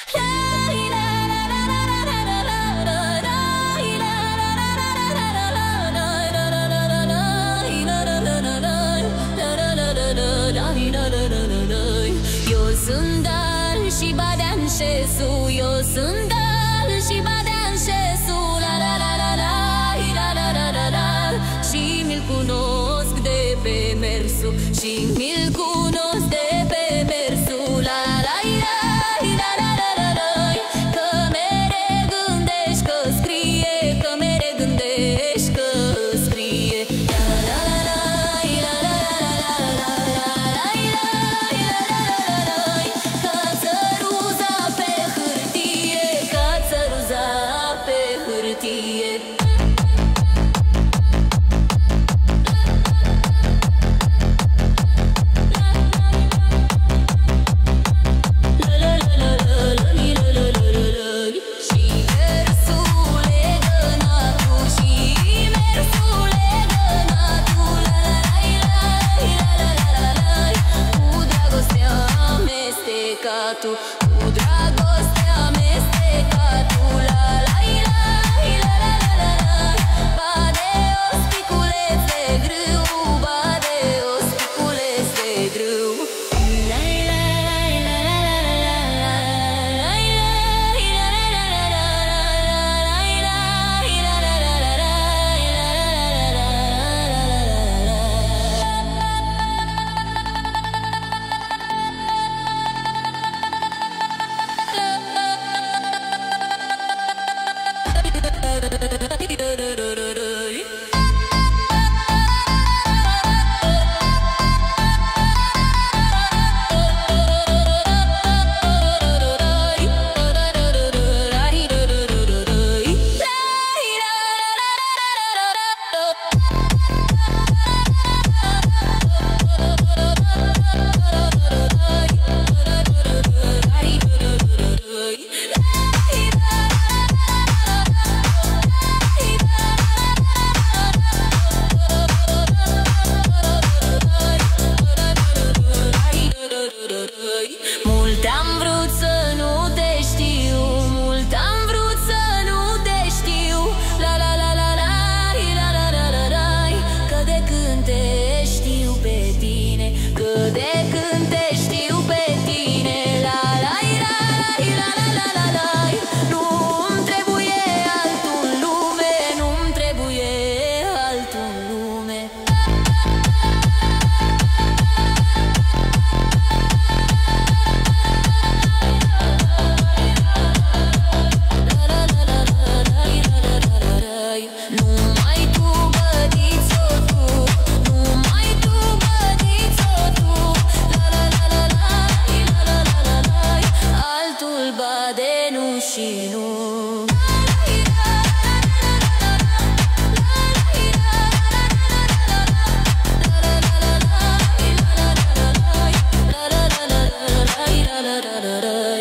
Eu sunt Dar și Badean Șesu, eu sunt Dar și Badean Șesu, la la la la la la la la la. Și mi-l cunosc de pe mersul, și mi-l cunosc de pe mersul, la la la la la la la la. Că mere gândești că scrie, că mere gândești că scrie, la la la la la la la la la la la. Ca țăruza pe hârtie, ca țăruza pe hârtie. Cu dragoste amestecatul, la la la la la la la la. Bade o spiculeț de grâu, bade o spiculeț de grâu. La la la la la la la Mult am vrut să nu te știu, mult am vrut să nu te știu, la la la la la la la la la la. Că de când te știu pe tine, că de când te știu pe tine, la la la la la la la la. Nu-mi trebuie altul în lume, nu-mi trebuie altul în lume. Numai tu, bădițo, tu, numai tu, bădițo, tu, la la la la la la la la la. Altul bade nu și nu. La la la la la la la la la la la la la la la la.